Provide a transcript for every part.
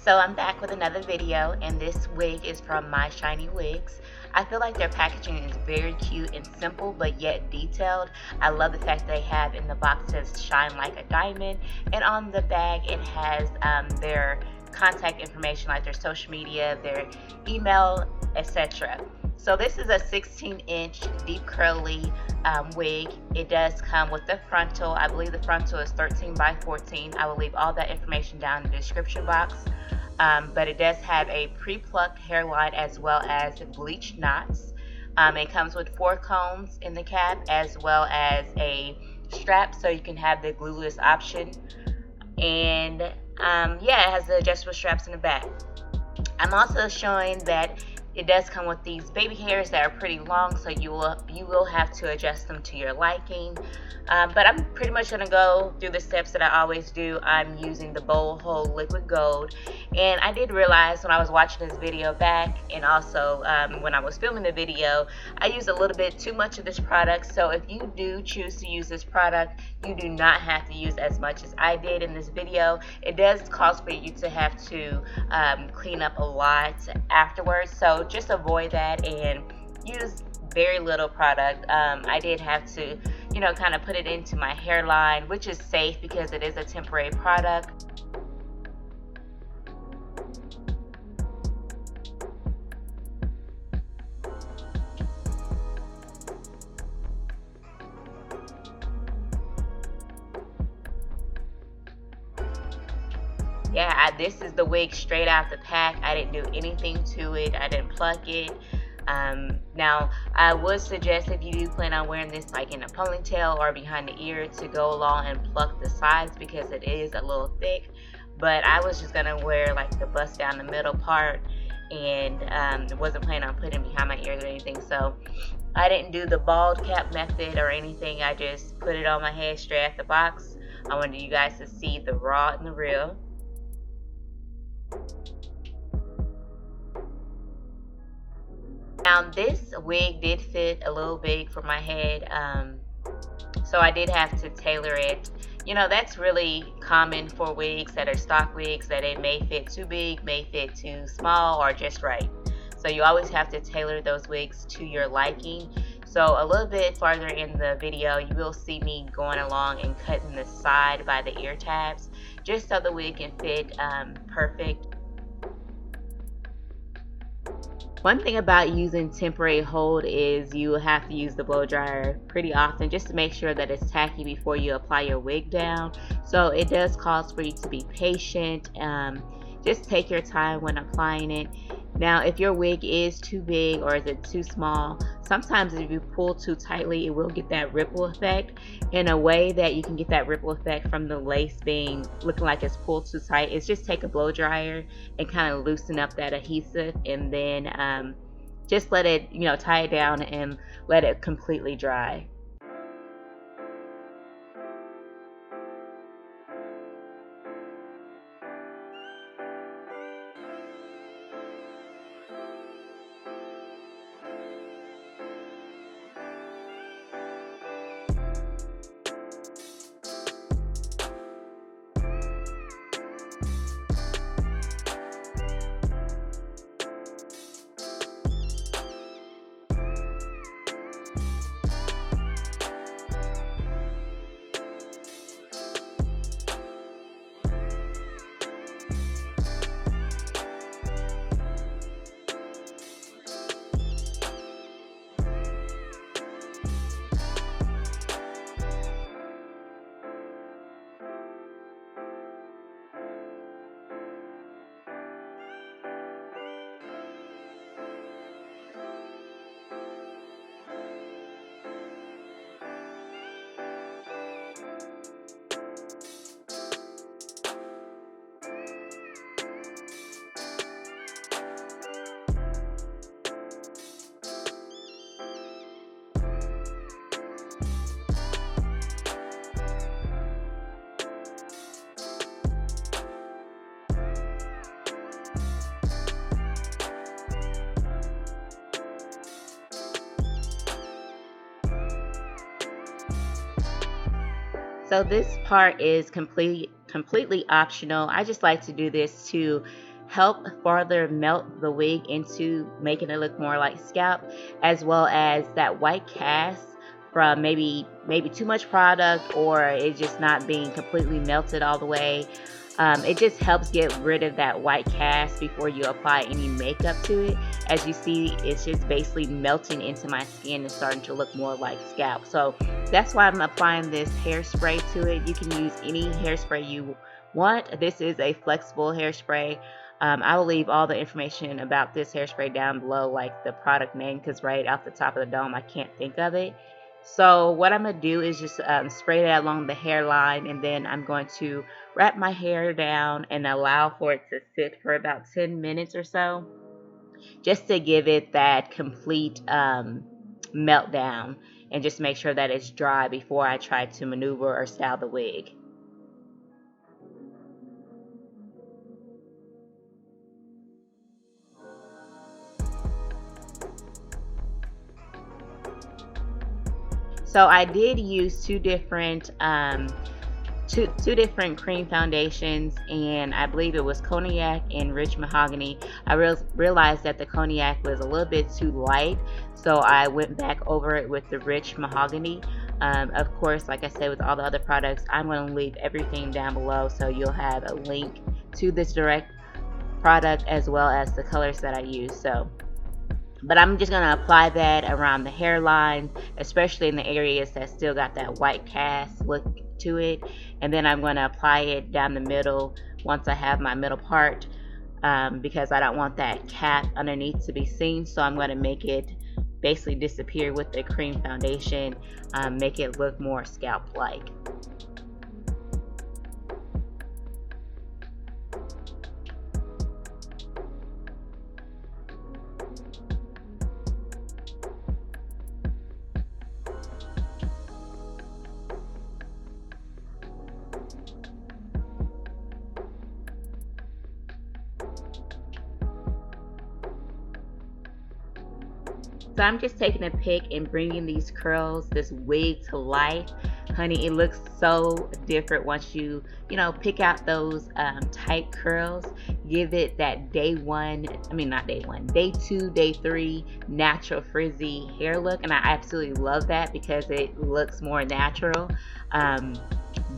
So I'm back with another video, and this wig is from MyShinyWigs. I feel like their packaging is very cute and simple, but yet detailed. I love the fact they have in the box says "Shine Like a Diamond," and on the bag it has their contact information, like their social media, their email, etc. So this is a 16-inch deep curly wig. It does come with the frontal. I believe the frontal is 13 by 14. I will leave all that information down in the description box. But it does have a pre-plucked hairline as well as bleached knots. It comes with 4 combs in the cap as well as a strap, so you can have the glueless option. And yeah, it has the adjustable straps in the back. I'm also showing that it does come with these baby hairs that are pretty long, so you will have to adjust them to your liking. But I'm pretty much going to go through the steps that I always do. I'm using the Bowl Hold Liquid Gold, and I did realize when I was watching this video back, and also when I was filming the video, I used a little bit too much of this product. So if you do choose to use this product, you do not have to use as much as I did in this video. It does cause for you to have to clean up a lot afterwards, so just avoid that and use very little product. I did have to, kind of put it into my hairline, which is safe because it is a temporary product. Yeah, this is the wig straight out the pack. I didn't do anything to it. I didn't pluck it. Now, I would suggest if you do plan on wearing this like in a ponytail or behind the ear to go along and pluck the sides because it is a little thick. But I was just going to wear like the bust down the middle part, and wasn't planning on putting it behind my ears or anything. So I didn't do the bald cap method or anything. I just put it on my head straight out the box. I wanted you guys to see the raw and the real. Now this wig did fit a little big for my head, so I did have to tailor it. That's really common for wigs that are stock wigs, that it may fit too big, may fit too small, or just right. So you always have to tailor those wigs to your liking. So a little bit farther in the video, you will see me going along and cutting the side by the ear tabs, just so the wig can fit perfect. One thing about using temporary hold is you have to use the blow dryer pretty often just to make sure that it's tacky before you apply your wig down. So it does cause for you to be patient. Just take your time when applying it. Now, if your wig is too big or is it too small, sometimes if you pull too tightly, it will get that ripple effect. In a way that you can get that ripple effect from the lace looking like it's pulled too tight, is just take a blow dryer and kind of loosen up that adhesive, and then just let it, tie it down and let it completely dry. So this part is completely optional. I just like to do this to help farther melt the wig into making it look more like scalp, as well as that white cast from maybe too much product, or it just not being completely melted all the way. It just helps get rid of that white cast before you apply any makeup to it. As you see, it's just basically melting into my skin and starting to look more like scalp. So that's why I'm applying this hairspray to it. You can use any hairspray you want. This is a flexible hairspray. I will leave all the information about this hairspray down below, like the product name, because right off the top of the dome I can't think of it. So what I'm going to do is just spray that along the hairline, and then I'm going to wrap my hair down and allow for it to sit for about 10 minutes or so, just to give it that complete meltdown, and just make sure that it's dry before I try to maneuver or style the wig. So I did use two different cream foundations, and I believe it was cognac and rich mahogany. I realized that the cognac was a little bit too light, so I went back over it with the rich mahogany. Of course, like I said, with all the other products, I'm going to leave everything down below, so you'll have a link to this direct product as well as the colors that I use. But I'm just going to apply that around the hairline, especially in the areas that still got that white cast look to it. And then I'm going to apply it down the middle once I have my middle part, because I don't want that cap underneath to be seen. So I'm going to make it basically disappear with the cream foundation, make it look more scalp-like. So I'm just taking a pic and bringing these curls, this wig to life. Honey, it looks so different once you pick out those tight curls. Give it that day two, day three natural frizzy hair look. And I absolutely love that because it looks more natural.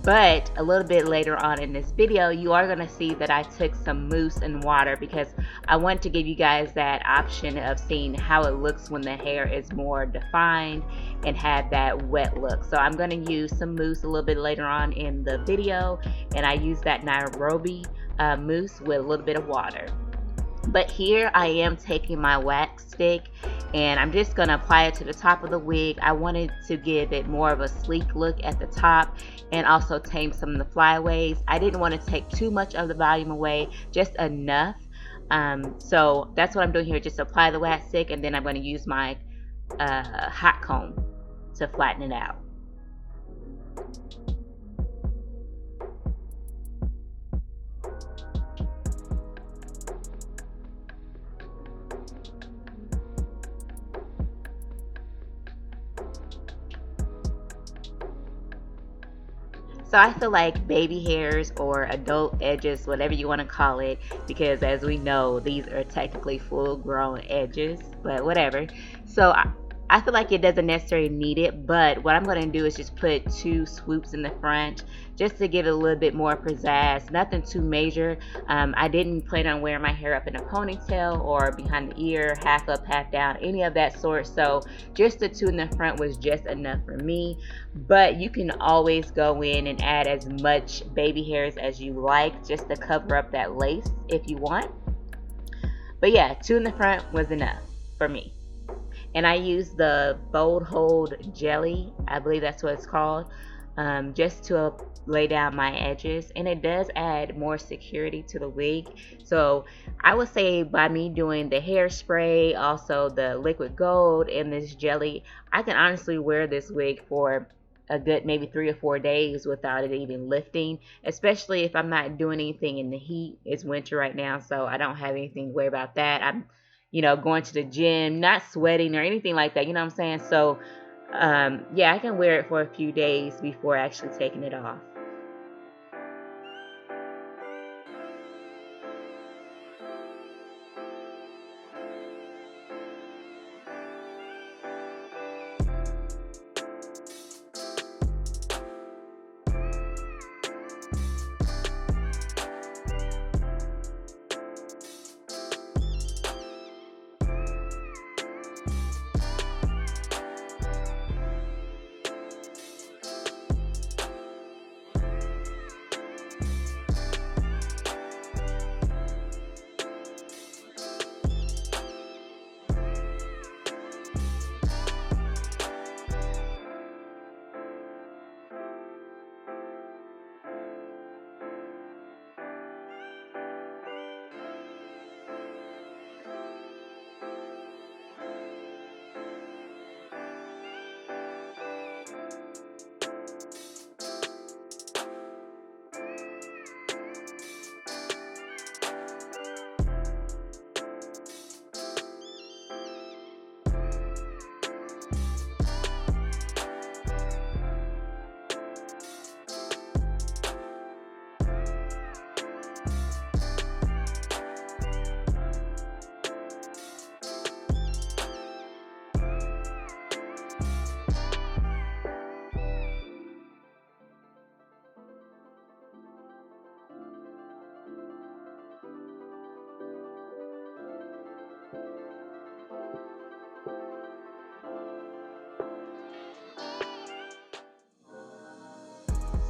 But a little bit later on in this video, you are going to see that I took some mousse and water, because I want to give you guys that option of seeing how it looks when the hair is more defined and have that wet look. So I'm going to use some mousse a little bit later on in the video, and I use that Nairobi mousse with a little bit of water. But here I am taking my wax stick, and I'm just going to apply it to the top of the wig. I wanted to give it more of a sleek look at the top and also tame some of the flyaways. I didn't want to take too much of the volume away, just enough. So that's what I'm doing here. Just apply the wax stick, and then I'm going to use my hot comb to flatten it out. So I feel like baby hairs or adult edges, whatever you want to call it, because as we know, these are technically full grown edges, but whatever. So I feel like it doesn't necessarily need it, but what I'm going to do is just put 2 swoops in the front just to give it a little bit more pizzazz. Nothing too major. I didn't plan on wearing my hair up in a ponytail or behind the ear, half up, half down, any of that sort. So just the 2 in the front was just enough for me. But you can always go in and add as much baby hairs as you like, just to cover up that lace if you want. But yeah, 2 in the front was enough for me. And I used the Bold Hold Jelly, I believe that's what it's called, just to lay down my edges. And it does add more security to the wig. So I would say by me doing the hairspray, also the liquid gold, and this jelly, I can honestly wear this wig for a good maybe 3 or 4 days without it even lifting, especially if I'm not doing anything in the heat. It's winter right now, so I don't have anything to worry about that. I'm going to the gym, not sweating or anything like that, you know what I'm saying? So yeah, I can wear it for a few days before actually taking it off.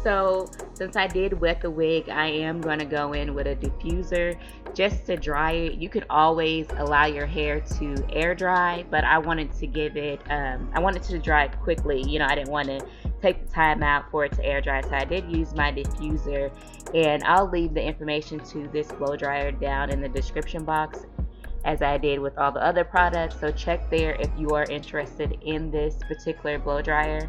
So since I did wet the wig, I am going to go in with a diffuser just to dry it. You could always allow your hair to air dry, but I wanted to give it, I wanted to dry quickly. You know, I didn't want to take the time out for it to air dry, so I did use my diffuser, and I'll leave the information to this blow dryer down in the description box, as I did with all the other products. So check there if you are interested in this particular blow dryer.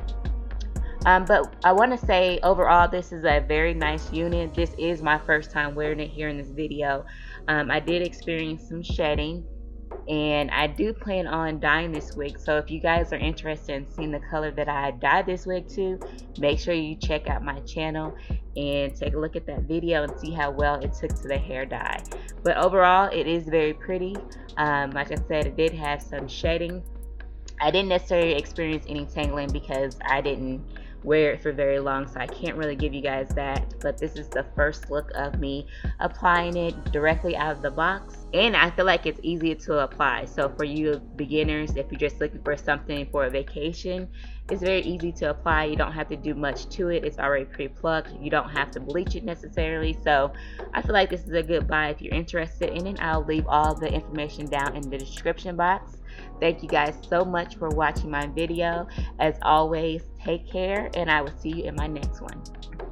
But I want to say overall this is a very nice unit. This is my first time wearing it here in this video. I did experience some shedding, and I do plan on dyeing this wig. So if you guys are interested in seeing the color that I dyed this wig to, make sure you check out my channel and take a look at that video and see how well it took to the hair dye. But overall it is very pretty. Like I said, it did have some shedding. I didn't necessarily experience any tangling because I didn't wear it for very long, so I can't really give you guys that. But this is the first look of me applying it directly out of the box, and I feel like it's easy to apply. So for you beginners, if you're just looking for something for a vacation, it's very easy to apply. You don't have to do much to it. It's already pre-plucked. You don't have to bleach it necessarily. So I feel like this is a good buy if you're interested in it. I'll leave all the information down in the description box. Thank you guys so much for watching my video. As always, take care, and I will see you in my next one.